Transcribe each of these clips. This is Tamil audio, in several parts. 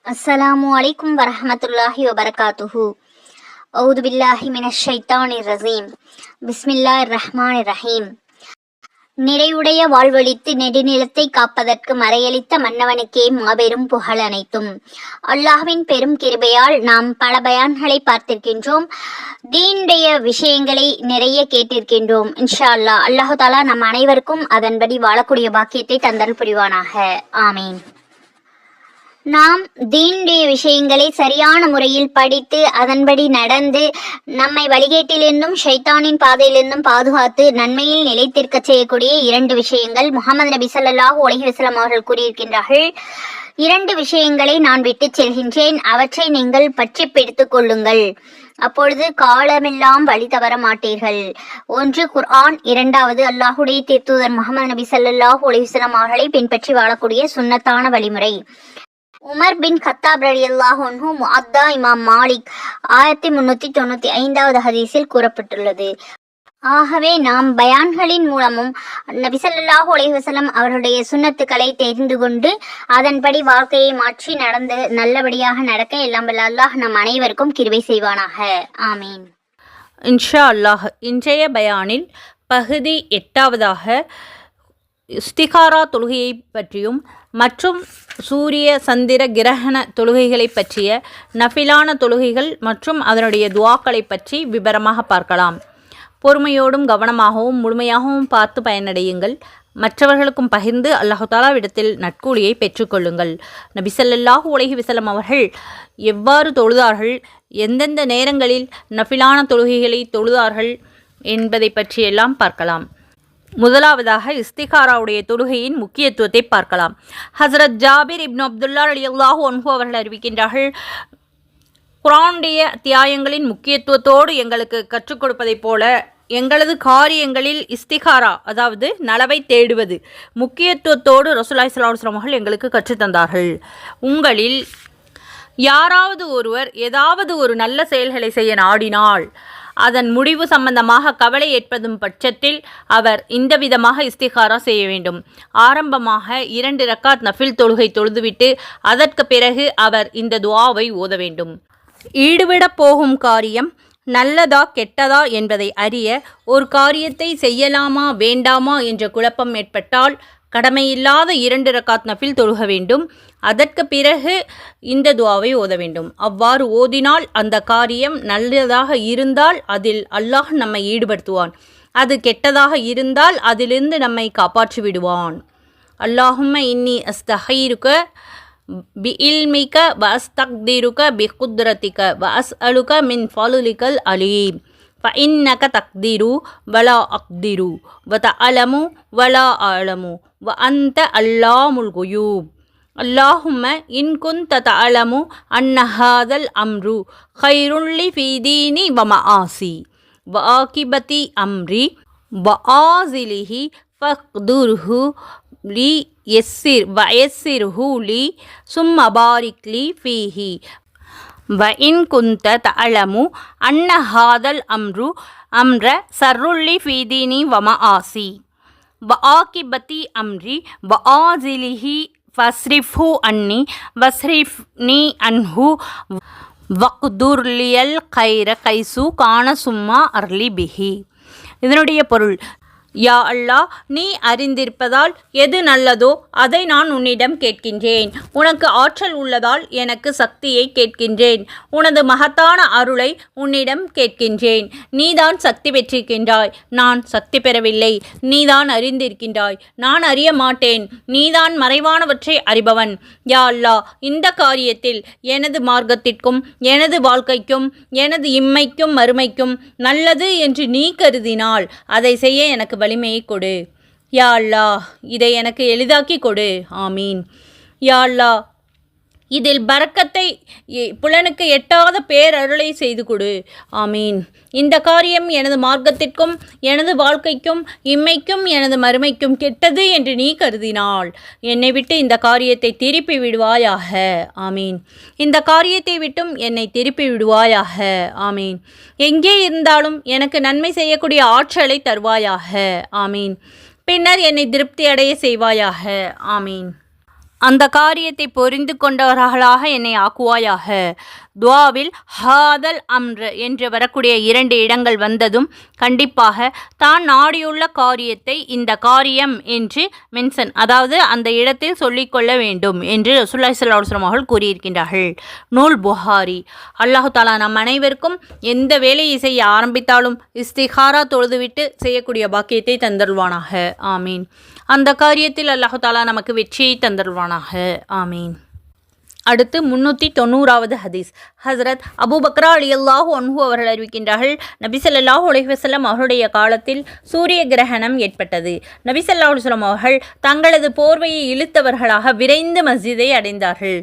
அஸ்ஸலாமு அலைக்கும் வரஹ்மத்துல்லாஹி வபரகாத்துஹு. அவுது பில்லாஹி மினஷ் ஷைத்தானிர் ரஜீம். பிஸ்மில்லாஹிர் ரஹ்மானிர் ரஹீம். நிறைவுடைய வாழ்வழித்து நெடுநிலத்தை காப்பதற்கு மறையளித்த மன்னவனுக்கே மாபெரும் புகழ் அனைத்தும். அல்லாஹ்வின் பெரும் கிருபையால் நாம் பல பயான்களை பார்த்திருக்கின்றோம். தீனுடைய விஷயங்களை நிறைய கேட்டிருக்கின்றோம். இன்ஷா அல்லாஹ் அல்லாஹு தாலா நம் அனைவருக்கும் அதன்படி வாழக்கூடிய பாக்கியத்தை தந்தல் புரிவானாக. ஆமீன். நாம் தீனுடைய விஷயங்களை சரியான முறையில் படித்து அதன்படி நடந்து நம்மை வழிகேட்டிலிருந்தும் ஷைத்தானின் பாதையிலிருந்தும் பாதுகாத்து நன்மையில் நிலைத்திருக்க செய்யக்கூடிய 2 விஷயங்கள் முஹம்மது நபி ஸல்லல்லாஹு அலைஹி வஸல்லம் அவர்கள் கூறியிருக்கின்றார்கள். 2 விஷயங்களை நான் விட்டு செல்கின்றேன், அவற்றை நீங்கள் பற்றி பிடித்துக் கொள்ளுங்கள், அப்பொழுது காலமெல்லாம் வழி தவற மாட்டீர்கள். 1 குர்ஆன், 2வது அல்லாஹுடைய தூதர் முஹம்மது நபி ஸல்லல்லாஹு அலைஹி வஸல்லம் அவர்களை பின்பற்றி வாழக்கூடிய சுன்னத்தான வழிமுறை. உமர் பின் கத்தாப் ரலியல்லாஹு அன்ஹு முஅத்தா இமாம் மாலிக் 1395வது ஹதீஸில் கூறப்பட்டுள்ளது. ஆகவே நாம் பயான்களின் மூலமும் நபி ஸல்லல்லாஹு அலைஹி வஸல்லம் அவர்களுடைய சுன்னத்துக்களை தெரிந்து கொண்டு அதன்படி வாழ்க்கையை மாற்றி நடந்து நல்லபடியாக நடக்க எல்லாம் வல்ல அல்லாஹ் நம் அனைவருக்கும் கிருபை செய்வானாக. ஆமீன். இன்ஷா அல்லாஹ். இன்றைய பயானில் பகுதி 8வதாக இஸ்திகாரா தொழுகையை பற்றியும் மற்றும் சூரிய சந்திர கிரகண தொழுகைகளை பற்றிய நஃபிலான தொழுகைகள் மற்றும் அதனுடைய துவாக்களை பற்றி விபரமாக பார்க்கலாம். பொறுமையோடும் கவனமாகவும் முழுமையாகவும் பார்த்து பயனடையுங்கள். மற்றவர்களுக்கும் பகிர்ந்து அல்லாஹு தாலாவிடத்தில் நற்கூலியை பெற்றுக்கொள்ளுங்கள். நபி ஸல்லல்லாஹு அலைஹி வஸல்லம் அவர்கள் எவ்வாறு தொழுதார்கள், எந்தெந்த நேரங்களில் நஃபிலான தொழுகைகளை தொழுதார்கள் என்பதை பற்றியெல்லாம் பார்க்கலாம். முதலாவதாக இஸ்திகாராவுடைய தொழுகையின் முக்கியத்துவத்தை பார்க்கலாம். ஹஸ்ரத் ஜாபிர் இப்னு அப்துல்லா ரலியல்லாஹு அன்ஹு அவர்கள் அறிவிக்கின்றார்கள், குர்ஆனுடைய அத்தியாயங்களின் முக்கியத்துவத்தோடு எங்களுக்கு கற்றுக் கொடுப்பதைப் போல எங்களது காரியங்களில் இஸ்திகாரா, அதாவது நலவை தேடுவது முக்கியத்துவத்தோடு ரசூலுல்லாஹி ஸல்லல்லாஹு அலைஹி வஸல்லம் அவர்கள் எங்களுக்கு கற்றுத்தந்தார்கள். உங்களில் யாராவது ஒருவர் ஏதாவது ஒரு நல்ல செயல்களை செய்ய நாடினால் அதன் முடிவு சம்பந்தமாக கவலை ஏற்படும் பட்சத்தில் அவர் இந்த விதமாக இஸ்திகாரா செய்ய வேண்டும். ஆரம்பமாக 2 ரக்காத் நஃபில் தொழுகை தொழுதுவிட்டு அதற்கு பிறகு அவர் இந்த துஆவை ஓத வேண்டும். ஈடுபடப் போகும் காரியம் நல்லதா கெட்டதா என்பதை அறிய ஒரு காரியத்தை செய்யலாமா வேண்டாமா என்ற குழப்பம் ஏற்பட்டால் கடமையில்லாத 2 ரக்காத் நஃபில் தொழுக வேண்டும். அதற்கு பிறகு இந்த துஆவை ஓத வேண்டும். அவ்வாறு ஓதினால் அந்த காரியம் நல்லதாக இருந்தால் அதில் அல்லாஹ் நம்மை ஈடுபடுத்துவான், அது கெட்டதாக இருந்தால் அதிலிருந்து நம்மை காப்பாற்றி விடுவான். அல்லாஹும்ம இன்னி அஸ்தஹீருக பி இல்மிக வ அஸ்தக்திருக பி குத்ரதிக வ அஸ்அலுக மின் ஃபலுலிகல் அலீம் فإنك تقدر ولا أقدر وتعلم ولا أعلم وأنت علام الغيوب اللهم إن كنت تعلم أن هذا الأمر خير لي في ديني ومعاصي وعاقبة أمري وعاجله فاقدره لي ويسره لي ثم بارك لي فيه وإن كنت تعلم أن هذا الأمر شر لي في ديني ومعاصي وعاقبة أمري وعاجله فاصرفه عني واصرفني عنه واقدر لي الخير حيث كان ثم أرلي به. இதனுடைய பொருள், யா அல்லாஹ், நீ அறிந்திருப்பதால் எது நல்லதோ அதை நான் உன்னிடம் கேட்கின்றேன். உனக்கு ஆற்றல் உள்ளதால் எனக்கு சக்தியை கேட்கின்றேன். உனது மகத்தான அருளை உன்னிடம் கேட்கின்றேன். நீதான் சக்தி பெற்றிருக்கின்றாய், நான் சக்தி பெறவில்லை. நீதான் அறிந்திருக்கின்றாய், நான் அறிய மாட்டேன். நீதான் மறைவானவற்றை அறிபவன். யா அல்லாஹ், இந்த காரியத்தில் எனது மார்க்கத்திற்கும் எனது வாழ்க்கைக்கும் எனது இம்மைக்கும் மறுமைக்கும் நல்லது என்று நீ கருதினால் அதை செய்ய எனக்கு வலிமையை கொடு. யா அல்லாஹ், இதை எனக்கு எளிதாக்கி கொடு. ஆமீன். யா அல்லாஹ், இதில் பரக்கத்தை புலனுக்கு எட்டாத பேரருளை செய்து கொடு. ஆமீன். இந்த காரியம் எனது மார்க்கத்திற்கும் எனது வாழ்க்கைக்கும் இம்மைக்கும் எனது மறுமைக்கும் கெட்டது என்று நீ கருதினால் என்னை விட்டு இந்த காரியத்தை திருப்பி விடுவாயாக. ஆமீன். இந்த காரியத்தை விட்டும் என்னை திருப்பி விடுவாயாக. ஆமீன். எங்கே இருந்தாலும் எனக்கு நன்மை செய்யக்கூடிய ஆற்றலை தருவாயாக. ஆமீன். பின்னர் என்னை திருப்தி அடைய செய்வாயாக. ஆமீன். அந்த காரியத்தை பொரிந்து கொண்டவர்களாக என்னை ஆக்குவாயாக. துவாவில் ஹாதல் அம்ர் என்று வரக்கூடிய 2 இடங்கள் வந்ததும் கண்டிப்பாக தான் நாடியுள்ள காரியத்தை இந்த காரியம் என்று மென்ஷன், அதாவது அந்த இடத்தில் சொல்லிக்கொள்ள வேண்டும் என்று ரசூலுல்லாஹி ஸல்லல்லாஹு அலைஹி வஸல்லம் அவர்கள் கூறியிருக்கின்றார்கள். நூல் புகாரி. அல்லாஹு தாலா நம் அனைவருக்கும் எந்த வேலையை செய்ய ஆரம்பித்தாலும் இஸ்திகாரா தொழுதுவிட்டு செய்யக்கூடிய பாக்கியத்தை தந்தருள்வானாக. ஆமீன். அந்த காரியத்தில் அல்லாஹு தாலா நமக்கு வெற்றியை தந்தருள்வானாக. ஆமீன். அடுத்து 390வது ஹதீஸ். ஹஸ்ரத் அபூபக்ரா ரலியல்லாஹு அன்ஹு அவர்கள் அறிவிக்கின்றார்கள், நபி ஸல்லல்லாஹு அலைஹி வஸல்லம் அவருடைய காலத்தில் சூரிய கிரகணம் ஏற்பட்டது. நபி ஸல்லல்லாஹு அலைஹி வஸல்லம் அவர்கள் தங்களது போர்வையை இழுத்தவர்களாக விரைந்து மஸ்ஜிதை அடைந்தார்கள்.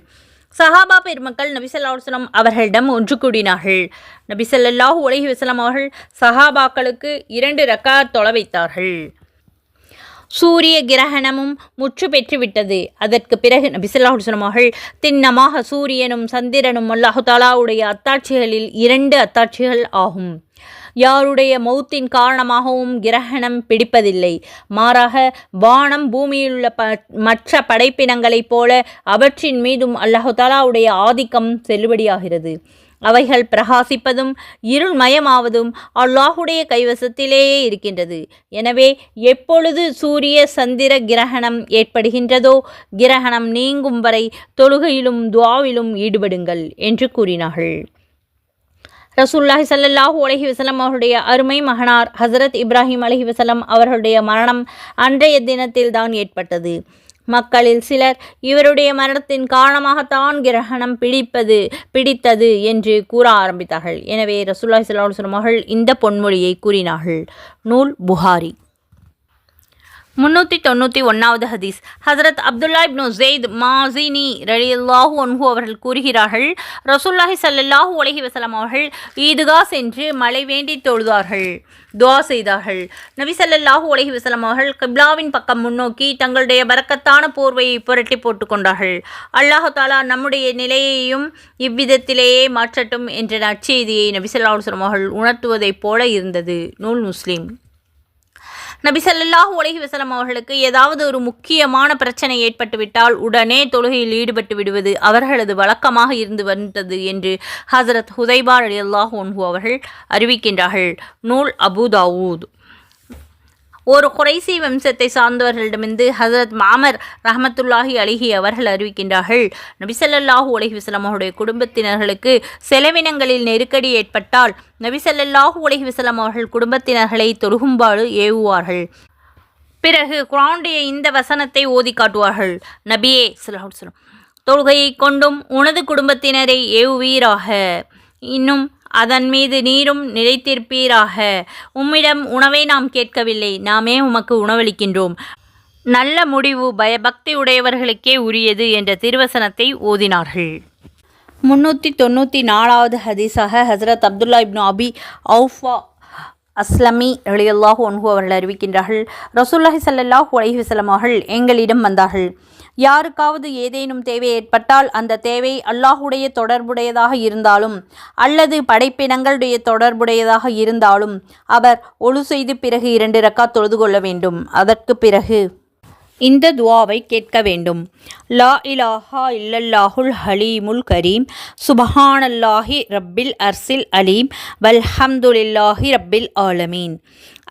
சஹாபா பெருமக்கள் நபி ஸல்லல்லாஹு அலைஹி வஸல்லம் அவர்களிடம் ஒன்று கூடினார்கள். நபி ஸல்லல்லாஹு அலைஹி வஸல்லம் அவர்கள் சஹாபாக்களுக்கு 2 ரக்காத் தொழ வைத்தார்கள். சூரிய கிரகணமும் முற்று பெற்றுவிட்டது. அதற்கு பிறகு நபி ஸல்லல்லாஹு அலைஹி வஸல்லம் அவர்கள் திண்ணமாக சூரியனும் சந்திரனும் அல்லாஹு தாலாவுடைய அத்தாட்சிகளில் 2 அத்தாட்சிகள் ஆகும். யாருடைய மௌத்தின் காரணமாகவும் கிரகணம் பிடிப்பதில்லை. மாறாக வானம் பூமியிலுள்ள மற்ற படைப்பினங்களைப் போல அவற்றின் மீதும் அல்லாஹு தாலாவுடைய ஆதிக்கம் செல்லுபடியாகிறது. அவைகள் பிரகாசிப்பதும் இருள்மயமாவதும் அல்லாஹுடைய கைவசத்திலேயே இருக்கின்றது. எனவே எப்பொழுது சூரிய சந்திர கிரகணம் ஏற்படுகின்றதோ கிரகணம் நீங்கும் வரை தொழுகையிலும் துஆவிலும் ஈடுபடுங்கள் என்று கூறினார்கள். ரசூலுல்லாஹி ஸல்லல்லாஹு அலைஹி வஸல்லம் அவருடைய அருமை மகனார் ஹஸரத் இப்ராஹிம் அலைஹிஸ்ஸலாம் அவர்களுடைய மரணம் அன்றைய தினத்தில் தான் ஏற்பட்டது. மக்களில் சிலர் இவருடைய மரணத்தின் காரணமாகத்தான் கிரகணம் பிடித்தது என்று கூற ஆரம்பித்தார்கள். எனவே ரசூலுல்லாஹி ஸல்லல்லாஹு அலைஹி வஸல்லம் அவர்கள் இந்த பொன்மொழியை கூறினார்கள். நூல் புகாரி. 391வது ஹதீஸ். ஹஸரத் அப்துல்லா இப்னு ஸெய்த் மாஸினி ரலியல்லாஹு அன்ஹு அவர்கள் கூறுகிறார்கள், ரசூலுல்லாஹி ஸல்லல்லாஹு அலைஹி வஸல்லம் அவர்கள் ஈதுகா சென்று மழை வேண்டி தொழுதார்கள், துஆ செய்தார்கள். நபி ஸல்லல்லாஹு அலைஹி வஸல்லம் அவர்கள் கிப்லாவின் பக்கம் முன்னோக்கி தங்களுடைய பரக்கத்தான போர்வையை புரட்டி போட்டு கொண்டார்கள். அல்லாஹு தாலா நம்முடைய நிலையையும் இவ்விதத்திலேயே மாற்றட்டும் என்ற நற்செய்தியை நபி ஸல்லல்லாஹு அலைஹி வஸல்லம் அவர்கள் உணர்த்துவதைப் போல இருந்தது. நூல் முஸ்லிம். நபி ஸல்லல்லாஹு அலைஹி வஸல்லம் அவர்களுக்கு ஏதாவது ஒரு முக்கியமான பிரச்சனை ஏற்பட்டுவிட்டால் உடனே தொழுகையில் ஈடுபட்டு விடுவது அவர்களது வழக்கமாக இருந்து வந்தது என்று ஹஸரத் ஹுதைபா ரலியல்லாஹு அன்ஹு அவர்கள் அறிவிக்கின்றார்கள். நூல் அபூ தாவூத். ஒரு குறைசி வம்சத்தை சார்ந்தவர்களிடமிருந்து ஹஸரத் மாமர் ரஹ்மத்துல்லாஹி அலைஹி அவர்கள் அறிவிக்கின்றார்கள், நபி ஸல்லல்லாஹு அலைஹி வஸல்லம் அவருடைய குடும்பத்தினர்களுக்கு செலவினங்களில் நெருக்கடி ஏற்பட்டால் நபி ஸல்லல்லாஹு அலைஹி வஸல்லம் அவர்கள் குடும்பத்தினர்களை தொழுகும்பாடு ஏவுவார்கள். பிறகு குர்ஆனுடைய இந்த வசனத்தை ஓதி காட்டுவார்கள். நபியே ஸல்லல்லாஹு அலைஹி வஸல்லம், தொழுகையை கொண்டும் உனது குடும்பத்தினரை ஏவுவீராக, இன்னும் அதன் மீது நீரும் நிலைத்திருப்பீராக. உம்மிடம் உணவை நாம் கேட்கவில்லை, நாமே உமக்கு உணவளிக்கின்றோம். நல்ல முடிவு பயபக்தி உடையவர்களுக்கே உரியது என்ற திருவசனத்தை ஓதினார்கள். 394வது ஹதீஸாக ஹஸரத் அப்துல்லா இப்னு அபி அவுஃபா அஸ்லமி ரலியல்லாஹு அன்ஹு அவர்கள் அறிவிக்கின்றார்கள், ரசூலுல்லாஹி ஸல்லல்லாஹு அலைஹி வஸல்லம் அவர்கள் எங்களிடம் வந்தார்கள். யாருக்காவது ஏதேனும் தேவை ஏற்பட்டால் அந்த தேவை அல்லாஹுடைய தொடர்புடையதாக இருந்தாலும் அல்லது படைப்பினங்களுடைய தொடர்புடையதாக இருந்தாலும் அவர் ஒழு செய்து பிறகு 2 ரக்காத் தொழுது கொள்ள வேண்டும். அதற்கு பிறகு இந்த துஆவை கேட்க வேண்டும். லா இலாஹா இல்லல்லாஹுல் ஹலீமுல் கரீம், சுபஹானல்லாஹி ரப்பில் அர்சில் அலீம், வல்ஹம்துலில்லாஹி ரப்பில் ஆலமீன்.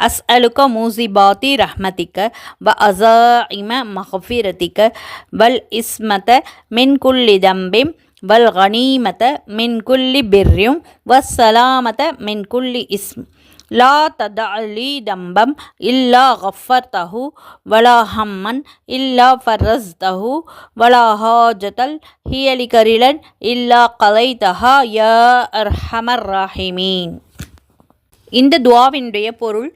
அஸ்அலுக மூசிபாத்தி ரஹ்மதிக வ அஸாஇம மக்ஃபிரதிக வல் இஸ்மத மின் குல்லி தம்பிம் வல் கனீமத மின் குல்லி பிர்ரியும் வஸ்ஸலாமத மின் குல்லி இஸ்ம். லா ததஅலி தம்பம் இல்லா கஃபர்தஹு வலா ஹம்மன் இல்லா ஃபர்ரஸ்தஹு வலா ஹாஜதல் ஹியலி கரிலன் இல்லா கலைதஹா யா அர்ஹமர் ராஹிமீன். இந்த துஆவினுடைய பொருள்,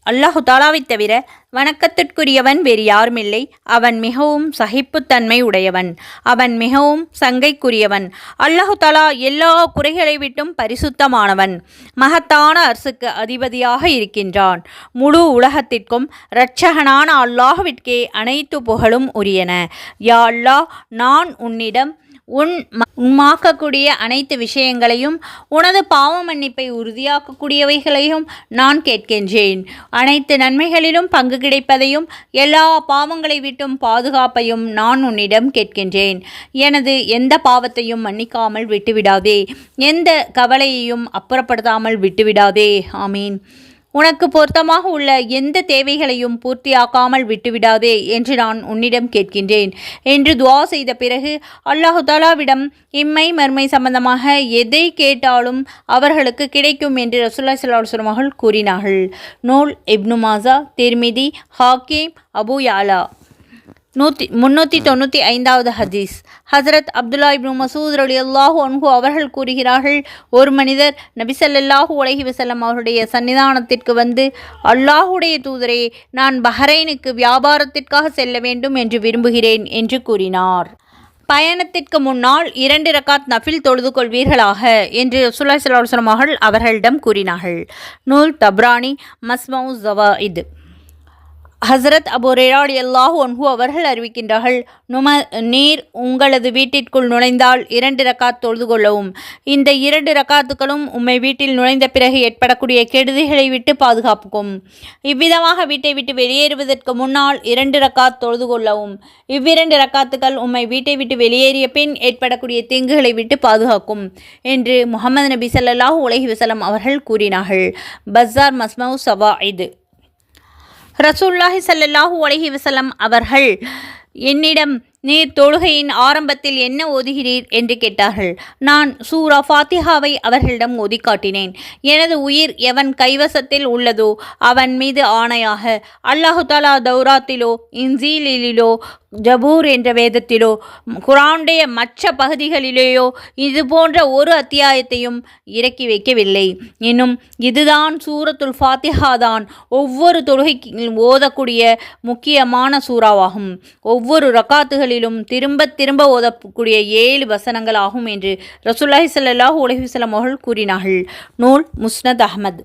அல்லாஹு தாலாவை தவிர வணக்கத்திற்குரியவன் வேறு யாருமில்லை. அவன் மிகவும் சகிப்புத்தன்மை உடையவன், அவன் மிகவும் சங்கைக்குரியவன். அல்லாஹு தாலா எல்லா குறைகளை விட்டும் பரிசுத்தமானவன். மகத்தான அர்சுக்கு அதிபதியாக இருக்கின்றான். முழு உலகத்திற்கும் இரட்சகனான அல்லாஹ்விற்கே அனைத்து புகழும் உரியன. யா அல்லாஹ், நான் உன்னிடம் உண்மாக்கக்கூடிய அனைத்து விஷயங்களையும் உனது பாவ மன்னிப்பை உறுதியாக்கக்கூடியவைகளையும் நான் கேட்கின்றேன். அனைத்து நன்மைகளிலும் பங்கு கிடைப்பதையும் எல்லா பாவங்களை விட்டும் பாதுகாப்பையும் நான் உன்னிடம் கேட்கின்றேன். எனது எந்த பாவத்தையும் மன்னிக்காமல் விட்டுவிடாதே, எந்த கவலையையும் அப்புறப்படுத்தாமல் விட்டுவிடாதே. ஆமீன். உனக்கு பொருத்தமாக உள்ள எந்த தேவைகளையும் பூர்த்தியாக்காமல் விட்டுவிடாதே என்று நான் உன்னிடம் கேட்கின்றேன் என்று துவா செய்த பிறகு அல்லாஹு தாலாவிடம் இம்மை மர்மை சம்பந்தமாக எதை கேட்டாலும் அவர்களுக்கு கிடைக்கும் என்று ரசூலுல்லாஹி ஸல்லல்லாஹு அலைஹி வஸல்லம் அவர்கள் கூறினார்கள். நூல் இப்னு மாஜா, திர்மிதி, ஹாக்கிம், அபு யாலா. 395வது ஹதீஸ். ஹஜ்ரத் அப்துல்லா இப்னு மசூத் ரலியல்லாஹு அன்ஹு அவர்கள் கூறுகிறார்கள், ஒரு மனிதர் நபி ஸல்லல்லாஹு அலைஹி வஸல்லம் அவருடைய சன்னிதானத்திற்கு வந்து, அல்லாஹுடைய தூதரே, நான் பஹ்ரைனுக்கு வியாபாரத்திற்காக செல்ல வேண்டும் என்று விரும்புகிறேன் என்று கூறினார். பயணத்திற்கு முன்னால் 2 ரக்காத் நஃபில் தொழுது கொள்வீர்களாக என்று ரசூலுல்லாஹி ஸல்லல்லாஹு அலைஹி வஸல்லம் அவர்களிடம் கூறினார்கள். நூல் தப்ரானி, மஸ்மஉ ஸவாயித். ஹசரத் அபூ ஹுரைரா ரலியல்லாஹு அன்ஹு அவர்கள் அறிவிக்கின்றார்கள், நீர் உங்களது வீட்டிற்குள் நுழைந்தால் 2 ரக்காத் தொழுது கொள்ளவும். இந்த 2 ரக்காத்துக்களும் உம்மை வீட்டில் நுழைந்த பிறகு ஏற்படக்கூடிய கெடுதிகளை விட்டு பாதுகாப்புக்கும். இவ்விதமாக வீட்டை விட்டு வெளியேறுவதற்கு முன்னால் 2 ரக்காத் தொழுது கொள்ளவும். இவ்விரண்டு ரக்காத்துக்கள் உம்மை வீட்டை விட்டு வெளியேறிய பின் ஏற்படக்கூடிய தீங்குகளை விட்டு பாதுகாக்கும் என்று முஹம்மது நபி ஸல்லல்லாஹு அலைஹி வஸல்லம் அவர்கள் கூறினார்கள். பஸார், மஸ்மஉ ஸவாயித். ரசூலுல்லாஹி ஸல்லல்லாஹு அலைஹி வஸல்லம் அவர்கள் என்னிடம், நீர் தொழுகையின் ஆரம்பத்தில் என்ன ஓதுகிறீர் என்று கேட்டார்கள். நான் சூரா ஃபாத்திஹாவை அவர்களிடம் ஓதி காட்டினேன். எனது உயிர் எவன் கைவசத்தில் உள்ளதோ அவன் மீது ஆணையாக, அல்லாஹு தாலா தௌராத்திலோ, இன்ஜீலிலோ, ஜபூர் என்ற வேதத்திலோ, குர்ஆனுடைய மற்ற பகுதிகளிலேயோ இது போன்ற ஒரு அத்தியாயத்தையும் இறக்கி வைக்கவில்லை. இன்னும் இதுதான் சூரத்துல் ஃபாத்திஹா தான் ஒவ்வொரு தொழுகைக்கு ஓதக்கூடிய முக்கியமான சூறாவாகும். ஒவ்வொரு ரக்காத்துகளிலும் திரும்ப திரும்ப ஓதக்கூடிய 7 வசனங்கள் ஆகும் என்று ரசூலுல்லாஹி ஸல்லல்லாஹு அலைஹி வஸல்லம் அவர்கள் கூறினார்கள். நூல் முஸ்னத் அஹ்மத்.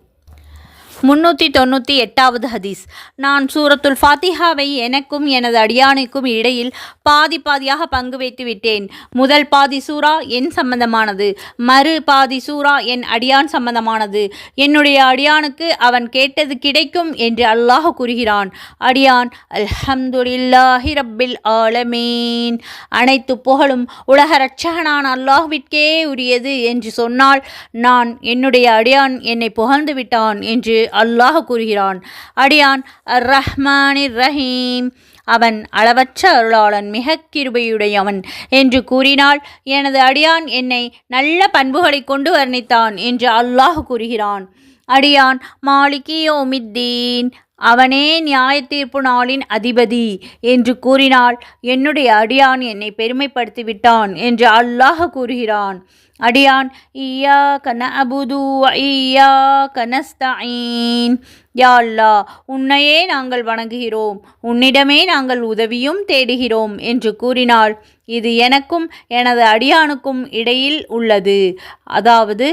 398வது ஹதீஸ். நான் சூரத்துல் ஃபாத்திஹாவை எனக்கும் எனது அடியானுக்கும் இடையில் பாதி பாதியாக பங்கு வைத்து விட்டேன். முதல் பாதி சூரா என் சம்பந்தமானது, மறு பாதி சூரா என் அடியான் சம்பந்தமானது. என்னுடைய அடியானுக்கு அவன் கேட்டது கிடைக்கும் என்று அல்லாஹ் கூறுகிறான். அடியான் அல்ஹம்துலில்லாஹி ரப்பில் ஆலமீன், அனைத்து புகழும் உலக இரட்சகனான அல்லாஹ்விற்கே உரியது என்று சொன்னால், நான் என்னுடைய அடியான் என்னை புகழ்ந்து விட்டான் என்று அல்லாஹ் கூறுகிறான். அடியான் அர் ரஹ்மானிர் ரஹீம், அவன் அளவற்ற அருளாளன், மிக கிருபையுடையவன் என்று கூறினால், எனது அடியான் என்னை நல்ல பண்புகளை கொண்டு வர்ணித்தான் என்று அல்லாஹ் கூறுகிறான். அடியான் மாலிகி யௌமித்தீன், அவனே நியாய தீர்ப்பு நாளின் அதிபதி என்று கூறினால், என்னுடைய அடியான் என்னை பெருமைப்படுத்திவிட்டான் என்று அல்லாஹ் கூறுகிறான். அடியான் இய்யாக நஅபுது வ இய்யாக நஸ்தஈன், யா அல்லாஹ், உன்னையே நாங்கள் வணங்குகிறோம், உன்னிடமே நாங்கள் உதவியும் தேடுகிறோம் என்று கூறினால், இது எனக்கும் எனது அடியானுக்கும் இடையில் உள்ளது. அதாவது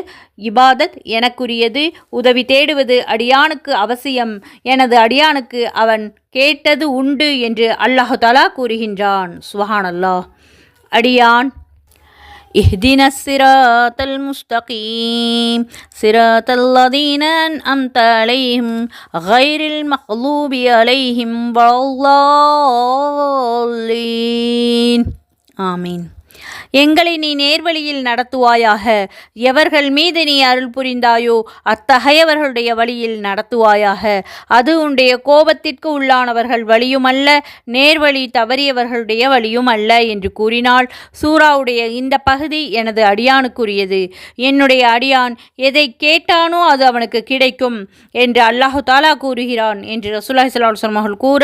இபாதத் எனக்குரியது, உதவி தேடுவது அடியானுக்கு அவசியம், எனது அடியானுக்கு அவன் கேட்டது உண்டு என்று அல்லாஹ் தஆலா கூறுகின்றான். சுப்ஹானல்லாஹ். அடியான் اهدنا الصراط المستقيم صراط الذين أنعمت عليهم غير المغضوب عليهم ولا الضالين. ஆமீன். எங்களை நீ நேர்வழியில் நடத்துவாயாக. எவர்கள் மீது நீ அருள் புரிந்தாயோ அத்தகையவர்களுடைய வழியில் நடத்துவாயாக. அது உன்னுடைய கோபத்திற்கு உள்ளானவர்கள் வழியுமல்ல, நேர்வழி தவறியவர்களுடைய வழியும் அல்ல என்று கூறினால், சூராவுடைய இந்த பகுதி எனது அடியானுக்குரியது. என்னுடைய அடியான் எதை கேட்டானோ அது அவனுக்கு கிடைக்கும் என்று அல்லாஹு தாலா கூறுகிறான் என்று ரசூலுல்லாஹி ஸல்லல்லாஹு அலைஹி வஸல்லம் அவர்கள் கூற,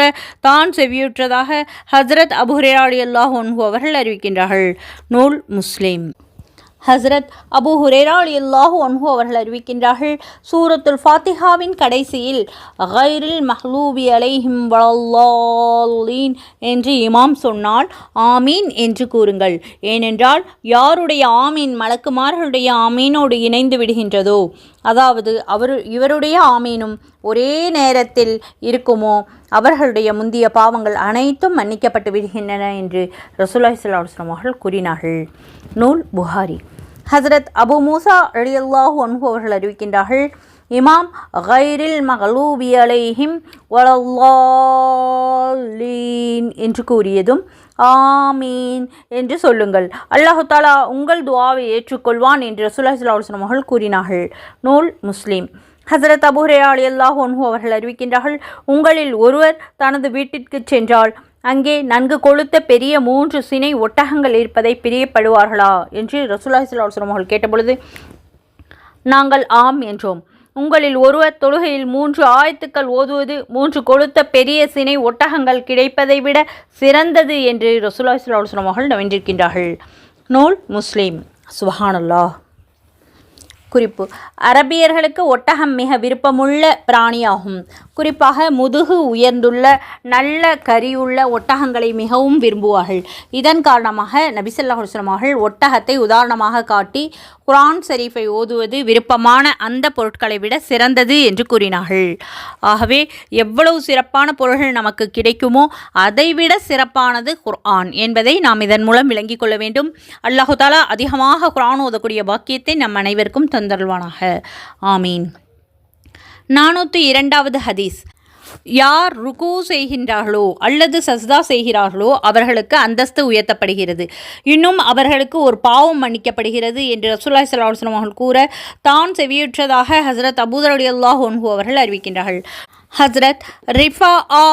தான் செவியுற்றதாக ஹஜ்ரத் அபூ ஹுரைரா ரலியல்லாஹு அன்ஹு அவர்கள் அறிவிக்கின்றார்கள். நூல் முஸ்லிம். ஹசரத் அபூ ஹுரைரா ரலியல்லாஹு அன்ஹு அவர்கள் அறிவிக்கின்றார்கள், சூரத்துல் ஃபாத்திஹாவின் கடைசியில் கைரில் மஹ்லூபி அலைஹிம் வலல்லாலீன் என்று இமாம் சொன்னால் ஆமீன் என்று கூறுங்கள். ஏனென்றால் யாருடைய ஆமீன் மலக்குமார்களுடைய ஆமீனோடு இணைந்து விடுகின்றதோ அதாவது இவருடைய ஆமீனும் ஒரே நேரத்தில் இருக்குமோ அவர்களுடைய முந்திய பாவங்கள் அனைத்தும் மன்னிக்கப்பட்டு விடுகின்றன என்று ரசூலுல்லாஹி ஸல்லல்லாஹு அலைஹி வஸல்லம் அவர்கள் கூறினார்கள். நூல் புகாரி. ஹஸ்ரத் அபு மூசா ரலியல்லாஹு அன்ஹு அவர்கள் அறிவிக்கின்றார்கள், இமாம் கைரில் மக்லூபி அலைஹிம் வலல்லாலீன் என்று கூறியதும் ஆமீன் என்று சொல்லுங்கள், அல்லாஹு தாலா உங்கள் துஆவை ஏற்றுக்கொள்வான் என்று ரசூலுல்லாஹி ஸல்லல்லாஹு அலைஹி வஸல்லம் அவர்கள் கூறினார்கள். நூல் முஸ்லிம். ஹஸரத் அபூ ஹுரைரா ரலியல்லாஹு அன்ஹு அவர்கள் அறிவிக்கின்றார்கள், உங்களில் ஒருவர் தனது வீட்டிற்கு சென்றால் அங்கே நன்கு கொழுத்த பெரிய 3 சினை ஒட்டகங்கள் இருப்பதை பிரியப்படுவார்களா என்று ரசூலுல்லாஹி ஸல்லல்லாஹு அலைஹி வஸல்லம் அவர்கள் கேட்டபொழுது நாங்கள் ஆம் என்றோம். உங்களில் ஒருவர் தொழுகையில் 3 ஆயத்துக்கள் ஓதுவது 3 கொழுத்த பெரிய சினை ஒட்டகங்கள் கிடைப்பதை விட சிறந்தது என்று ரசூலுல்லாஹி ஸல்லல்லாஹு அலைஹி வஸல்லம் அவர்கள் நவின்றிருக்கின்றார்கள். நூல் முஸ்லிம். சுப்ஹானல்லாஹ். குறிப்பு: அரபியர்களுக்கு ஒட்டகம் மிக விருப்பமுள்ள பிராணியாகும். குறிப்பாக முதுகு உயர்ந்துள்ள நல்ல கரியுள்ள ஒட்டகங்களை மிகவும் விரும்புவார்கள். இதன் காரணமாக நபி ஸல்லல்லாஹு அலைஹி வஸல்லம் அவர்கள் ஒட்டகத்தை உதாரணமாக காட்டி குர்ஆன் ஷரீஃபை ஓதுவது விருப்பமான அந்த பொருட்களை விட சிறந்தது என்று கூறினார்கள். ஆகவே எவ்வளவு சிறப்பான பொருள்கள் நமக்கு கிடைக்குமோ அதைவிட சிறப்பானது குர்ஆன் என்பதை நாம் இதன் மூலம் விளங்கிக் கொள்ள வேண்டும். அல்லாஹு தாலா அதிகமாக குர்ஆன் ஓதக்கூடிய பாக்கியத்தை நம் அனைவருக்கும் தந்தருள்வானாக. ஆமீன். 402வது ஹதீஸ். யார் ருக்கு செய்கின்றார்களோ அல்லது சஜ்தா செய்கிறார்களோ அவர்களுக்கு அந்தஸ்து உயர்த்தப்படுகிறது, இன்னும் அவர்களுக்கு ஒரு பாவம் மன்னிக்கப்படுகிறது என்று ரசூலுல்லாஹி ஸல்லல்லாஹு அலைஹி வஸல்லம் அவர்கள் கூற தான் செவியுற்றதாக ஹஸ்ரத் அபூ தர் ரலியல்லாஹு அன்ஹு அவர்கள் அறிவிக்கின்றார்கள். ஹஸ்ரத் ரிஃபாஆ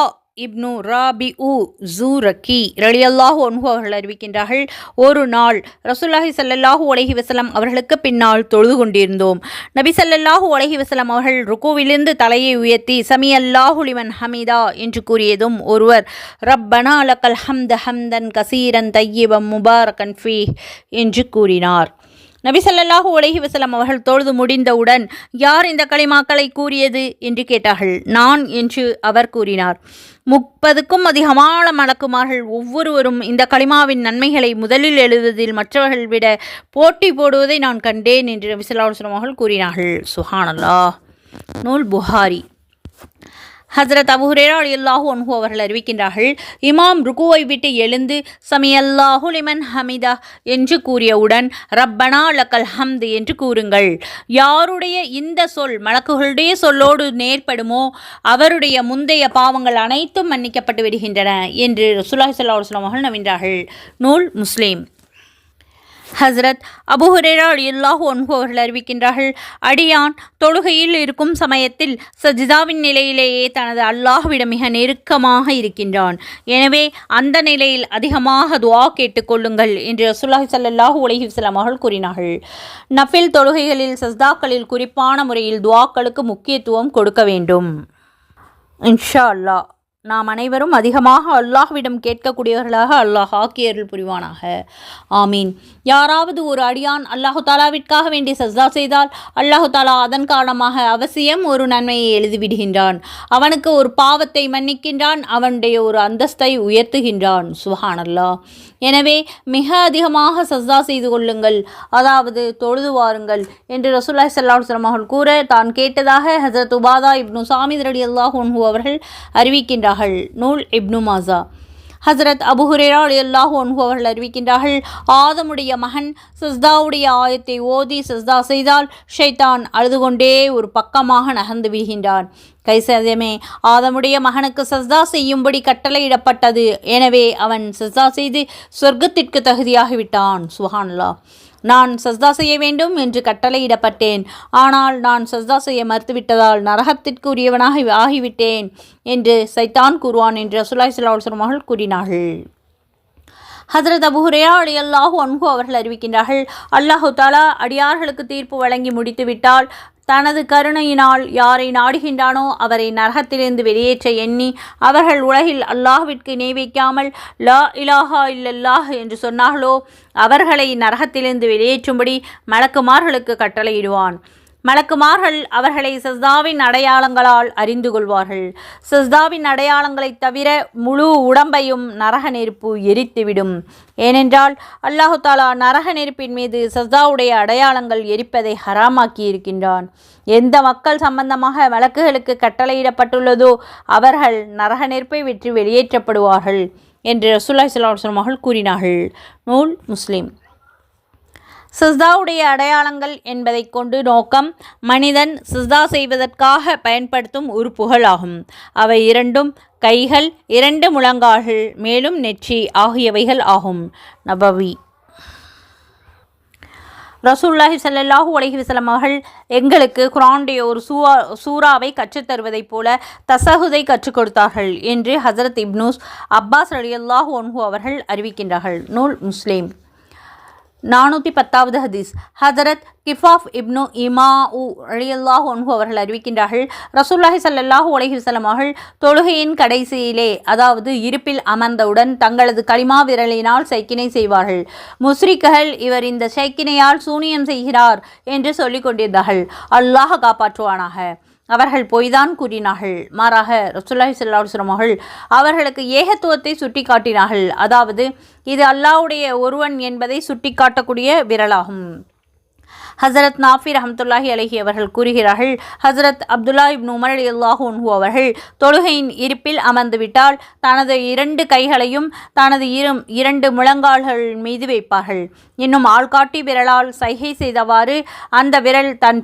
இப்னு ராபிஉ ஜூரக்கி ரலியல்லாஹு அன்ஹு அவர்கள் அறிவிக்கின்றார்கள், ஒரு நாள் ரசூலுல்லாஹி ஸல்லல்லாஹு அலைஹி வஸல்லம் அவர்களுக்கு பின்னால் தொழுது கொண்டிருந்தோம். நபி ஸல்லல்லாஹு அலைஹி வஸல்லம் அவர்கள் ருக்குவிலிருந்து தலையை உயர்த்தி சமி அல்லாஹு லிமன் ஹமிதா என்று கூறியதும் ஒருவர் ரப்பனா லக்கல் ஹம்த ஹம்தன் கசீரன் தய்யிபம் முபாரக்கன் ஃபீஹ் என்று கூறினார். நபி ஸல்லல்லாஹு அலைஹி வஸல்லம் அவர்கள் தொழுது முடிந்தவுடன் யார் இந்த களிமாக்களை கூறியது என்று கேட்டார்கள். நான் என்று அவர் கூறினார். 30க்கும் அதிகமான மலக்குமார்கள் ஒவ்வொருவரும் இந்த களிமாவின் நன்மைகளை முதலில் எழுதுவதில் மற்றவர்கள் விட போட்டி போடுவதை நான் கண்டேன் என்று நபி ஸல்லல்லாஹு அலைஹி வஸல்லம் அவர்கள் கூறினார்கள். சுப்ஹானல்லாஹ். நூல் புகாரி. ஹஸ்ரத் அபூ ஹுரைரா ரலியல்லாஹு அன்ஹு அவர்கள் அறிவிக்கின்றார்கள், இமாம் ருக்குவை விட்டு எழுந்து சமியல்லாஹு லிமன் ஹமிதா என்று கூறியவுடன் ரப்பனா லக்கல் ஹம்து என்று கூறுங்கள். யாருடைய இந்த சொல் மலக்குகளுடைய சொல்லோடு நேர்படுமோ அவருடைய முந்தைய பாவங்கள் அனைத்தும் மன்னிக்கப்பட்டு விடுகின்றன என்று ரசூலுல்லாஹி ஸல்லல்லாஹு அலைஹி வஸல்லம் அவர்கள் நவின்றார்கள். நூல் முஸ்லிம். ஹஸ்ரத் அபூ ஹுரைரா ரலியல்லாஹு அன்ஹு அவர்கள் அறிவிக்கின்றார்கள், அடியான் தொழுகையில் இருக்கும் சமயத்தில் சஜிதாவின் நிலையிலேயே தனது அல்லாஹ்விடம் மிக நெருக்கமாக இருக்கின்றான். எனவே அந்த நிலையில் அதிகமாக துஆ கேட்டுக்கொள்ளுங்கள் என்று ரசூலுல்லாஹி ஸல்லல்லாஹு அலைஹி வஸல்லம் அவர்கள் கூறினார்கள். நஃபில் தொழுகைகளில் சஜ்தாக்களில் குறிப்பான முறையில் துஆக்களுக்கு முக்கியத்துவம் கொடுக்க வேண்டும். இன்ஷா அல்லாஹ் நாம் அனைவரும் அதிகமாக அல்லாஹ்விடம் கேட்கக்கூடியவர்களாக அல்லாஹ் ஆக்கியருள் புரிவானாக. ஆமீன். யாராவது ஒரு அடியான் அல்லாஹு தாலாவிற்காக வேண்டி சஜ்தா செய்தால் அல்லாஹு தாலா அதன் காரணமாக அவசியம் ஒரு நன்மையை எழுதிவிடுகின்றான். அவனுக்கு ஒரு பாவத்தை மன்னிக்கின்றான், அவனுடைய ஒரு அந்தஸ்தை உயர்த்துகின்றான். சுப்ஹானல்லாஹ். எனவே மிக அதிகமாக சஜ்தா செய்து கொள்ளுங்கள், அதாவது தொழுது வாருங்கள் என்று ரசூலுல்லாஹி ஸல்லல்லாஹு அலைஹி வஸல்லம் அவர்கள் கூற தான் கேட்டதாக ஹஸரத் உபாதா இப்னு சாமித் ரலியல்லாஹு அன்ஹு அவர்கள் அறிவிக்கின்றார்கள். நூல் இப்னு மாஜா. ஹஸ்ரத் அபூ ஹுரைரா ரலியல்லாஹு அன்ஹு அவர்கள் அறிவிக்கின்றார்கள், ஆதமுடைய மகன் சஜ்தாவுடைய ஆயத்தை ஓதி சஜ்தா செய்தால் ஷைத்தான் அழுதுகொண்டே ஒரு பக்கமாக நகர்ந்து விடுகின்றான். கைசதமே ஆதமுடைய மகனுக்கு சஜ்தா செய்யும்படி கட்டளையிடப்பட்டது, எனவே அவன் சஜ்தா செய்து சொர்க்கத்திற்கு தகுதியாகிவிட்டான். சுப்ஹானல்லாஹ். நான் சஜ்தா செய்ய வேண்டும் என்று கட்டளையிடப்பட்டேன், ஆனால் நான் சஜ்தா செய்ய மறுத்துவிட்டதால் நரகத்திற்கு உரியவனாக ஆகிவிட்டேன் என்று சைத்தான் கூறுவான் என்று ரசூலுல்லாஹி ஸல்லல்லாஹு அலைஹி வஸல்லம் அவர்கள் கூறினார்கள். ஹஸ்ரத் அபூ ஹுரைரா ரலியல்லாஹு அன்ஹு அவர்கள் அறிவிக்கின்றார்கள், அல்லாஹு தாலா அடியார்களுக்கு தீர்ப்பு வழங்கி முடித்துவிட்டால் தனது கருணையினால் யாரை நாடுகின்றானோ அவரை நரகத்திலிருந்து வெளியேற்ற எண்ணி அவர்கள் உலகில் அல்லாஹ்விற்கு இணை வைக்காமல் லா இலாஹா இல்லல்லாஹ் என்று சொன்னார்களோ அவர்களை நரகத்திலிருந்து வெளியேற்றும்படி மலக்குமார்களுக்கு கட்டளையிடுவான். மலக்குமார்கள் அவர்களை சஜ்தாவின் அடையாளங்களால் அறிந்து கொள்வார்கள். சஜ்தாவின் அடையாளங்களைத் தவிர முழு உடம்பையும் நரக நெருப்பு எரித்துவிடும். ஏனென்றால் அல்லாஹு தாலா நரக நெருப்பின் மீது சஜ்தாவுடைய அடையாளங்கள் எரிப்பதை ஹராமாக்கி இருக்கின்றான். எந்த மக்கள் சம்பந்தமாக மலக்குகளுக்கு கட்டளையிடப்பட்டுள்ளதோ அவர்கள் நரக நெருப்பை விட்டு வெளியேற்றப்படுவார்கள் என்று ரசூலுல்லாஹி ஸல்லல்லாஹு அலைஹி வஸல்லம் அவர்கள் கூறினார்கள். நூல் முஸ்லிம். சிஸ்தாவுடைய அடையாளங்கள் என்பதை கொண்டு நோக்கம் மனிதன் சிஸ்தா செய்வதற்காக பயன்படுத்தும் உறுப்புகள் ஆகும். அவை இரண்டும் கைகள், 2 முழங்கால்கள், மேலும் நெற்றி ஆகியவைகள் ஆகும். நபவி. ரசூலுல்லாஹி ஸல்லல்லாஹு அலைஹி வஸல்லம் அவர்கள் எங்களுக்கு குர்ஆனுடைய ஒரு சூறாவை கற்றுத்தருவதைப் போல தஸஹுதை கற்றுக் கொடுத்தார்கள் என்று ஹஜரத் இப்னு அப்பாஸ் ரலியல்லாஹு அன்ஹு அவர்கள் அறிவிக்கின்றார்கள். நூல் முஸ்லிம். 410வது ஹதீஸ். ஹஜரத் கிஃபாஃப் இப்னு இமாஉ ரலியல்லாஹு அன்ஹு அவர்கள் அறிவிக்கின்றார்கள், ரசூலுல்லாஹி ஸல்லல்லாஹு அலைஹி வஸல்லம் அவர்கள் தொழுகையின் கடைசியிலே, அதாவது இருப்பில் அமர்ந்தவுடன் தங்களது கலிமா விரலினால் சைக்கினை செய்வார்கள். முஸ்ரிக்குகள் இவர் இந்த சைக்கினையால் சூனியம் செய்கிறார் என்று சொல்லிக் கொண்டிருந்தார்கள். அல்லாஹ் காப்பாற்றுவானாக. அவர்கள் பொய்தான் கூறினார்கள். மாறாக ரசூலுல்லாஹி ஸல்லல்லாஹு அலைஹி வஸல்லம் அவர்கள் அவர்களுக்கு ஏகத்துவத்தை சுட்டி காட்டினார்கள். அதாவது இது அல்லாஹ்வுடைய ஒருவன் என்பதை சுட்டி காட்டக்கூடிய விரலாகும். ஹசரத் நாஃபி ரஹ்மத்துல்லாஹி அலைஹி அவர்கள் கூறுகிறார்கள், ஹசரத் அப்துல்லா இப்னு உமர் ரலியல்லாஹு அன்ஹு அவர்கள் தொழுகையின் இருப்பில் அமர்ந்துவிட்டால் தனது 2 கைகளையும் தனது 2 முழங்கால்கள் மீது வைப்பார்கள். இன்னும் ஆள்காட்டி விரலால் சைகை செய்தவாறு அந்த விரல் தன்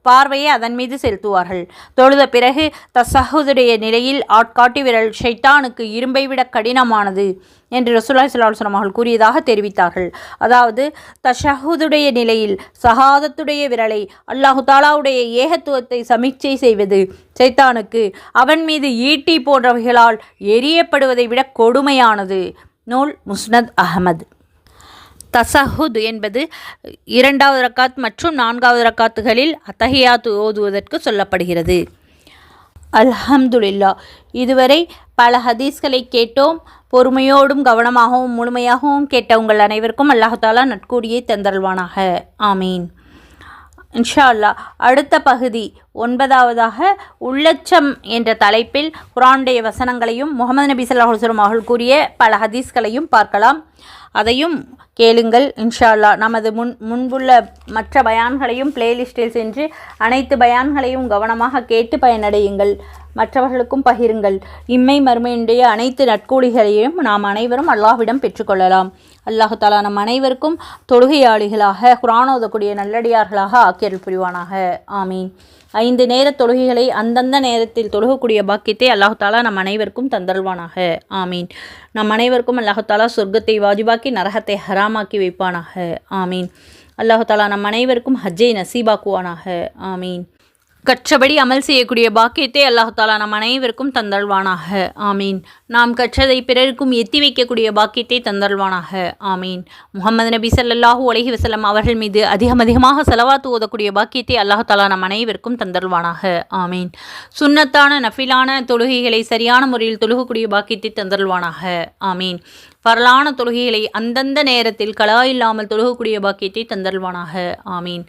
பார்வையை அதன் மீது செலுத்துவார்கள். தொழுத பிறகு தஸஹுதுடைய நிலையில் ஆட்காட்டி விரல் ஷைத்தானுக்கு இரும்பை விட கடினமானது என்று ரசூலுல்லாஹி ஸல்லல்லாஹு அலைஹி வஸல்லம் அவர்கள் கூறியதாக தெரிவித்தார்கள். அதாவது தஷஹுதுடைய நிலையில் ஷஹாதத்துடைய விரலை அல்லாஹு தாலாவுடைய ஏகத்துவத்தை சமீட்சை செய்வது ஷைத்தானுக்கு அவன் மீது ஈட்டி போன்றவைகளால் எரியப்படுவதை விட கொடுமையானது. நூல் முஸ்னத் அஹமது. தஸஹுத் என்பது 2வது ரக்காத் மற்றும் 4வது ரக்காத்துகளில் அத்தஹியாத்து ஓதுவதற்கு சொல்லப்படுகிறது. அல்ஹம்துலில்லாஹ். இதுவரை பல ஹதீஸ்களை கேட்டோம். பொறுமையோடும் கவனமாகவும் முழுமையாகவும் கேட்ட உங்கள் அனைவருக்கும் அல்லாஹ் தஆலா நற்கூலியை தந்தருள்வானாக. ஆமீன். இன்ஷா அல்லாஹ். அடுத்த பகுதி 9வதாக உள்ளச்சம் என்ற தலைப்பில் குர்ஆனுடைய வசனங்களையும் முஹம்மது நபி ஸல்லல்லாஹு அலைஹி வஸல்லம் அவர்கள் கூறிய பல ஹதீஸ்களையும் பார்க்கலாம். அதையும் கேளுங்கள் இன்ஷா அல்லாஹ். நமது முன்புள்ள மற்ற பயான்களையும் பிளேலிஸ்டில் சென்று அனைத்து பயான்களையும் கவனமாக கேட்டு பயனடையுங்கள். மற்றவர்களுக்கும் பகிருங்கள். இம்மை மறுமையுடைய அனைத்து நற்கூலிகளையும் நாம் அனைவரும் அல்லாஹ்விடம் பெற்றுக்கொள்ளலாம். அல்லாஹு தஆலா நம் அனைவருக்கும் தொழுகையாளிகளாக குர்ஆன் ஓதக்கூடிய நல்லடியார்களாக ஆக்கியருள் புரிவானாக. ஆமீன். 5 நேர தொழுகைகளை அந்தந்த நேரத்தில் தொழுகக்கூடிய பாக்கியத்தை அல்லாஹு தஆலா நம் அனைவருக்கும் தந்தருள்வானாக. ஆமீன். நம் அனைவருக்கும் அல்லாஹு தஆலா சொர்க்கத்தை வாஜிபாக்கி நரகத்தை ஹராமாக்கி வைப்பானாக. ஆமீன். அல்லாஹு தஆலா நம் அனைவருக்கும் ஹஜ்ஜை நசீபாக்குவானாக. ஆமீன். கற்றபடி அமல் செய்யக்கூடிய பாக்கியத்தை அல்லாஹ் தஆலா நம் அனைவருக்கும் தந்தருள்வானாக. ஆமீன். நாம் கற்றதை பிறருக்கும் எத்தி வைக்கக்கூடிய பாக்கியத்தை தந்தருள்வானாக. ஆமீன். முஹம்மது நபி ஸல்லல்லாஹு அலைஹி வஸல்லம் அவர்கள் மீது அதிகமாக ஸலவாத்து ஓதக்கூடிய பாக்கியத்தை அல்லாஹ் தஆலா நம் அனைவருக்கும் தந்தருள்வானாக. ஆமீன். சுன்னத்தான நஃபிலான தொழுகைகளை சரியான முறையில் தொழுகக்கூடிய பாக்கியத்தை தந்தருள்வானாக. ஆமீன். பரலான தொழுகைகளை அந்தந்த நேரத்தில் கலா இல்லாமல் தொழுகக்கூடிய பாக்கியத்தை தந்தருள்வானாக. ஆமீன்.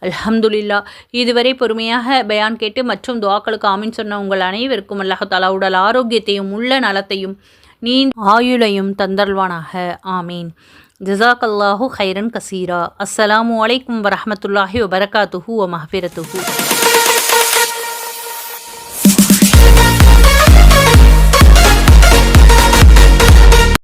அல்ஹம்துலில்லாஹ். இதுவரை பொறுமையாக பயான் கேட்டு மற்றும் துஆக்களுக்கு ஆமீன் சொன்ன உங்கள் அனைவருக்கும் அல்லாஹ் தஆலா உடல் ஆரோக்கியத்தையும் உள்ள நலத்தையும் நீண்ட ஆயுளையும் தந்தருள்வானாக. ஆமீன். ஜஸாக்கல்லாஹு ஹைரன் கசீரா. அஸ்ஸலாமு அலைக்கும் வரஹ்மத்துல்லாஹி வபரகாத்துஹு வ மஃபிரத்துஹு.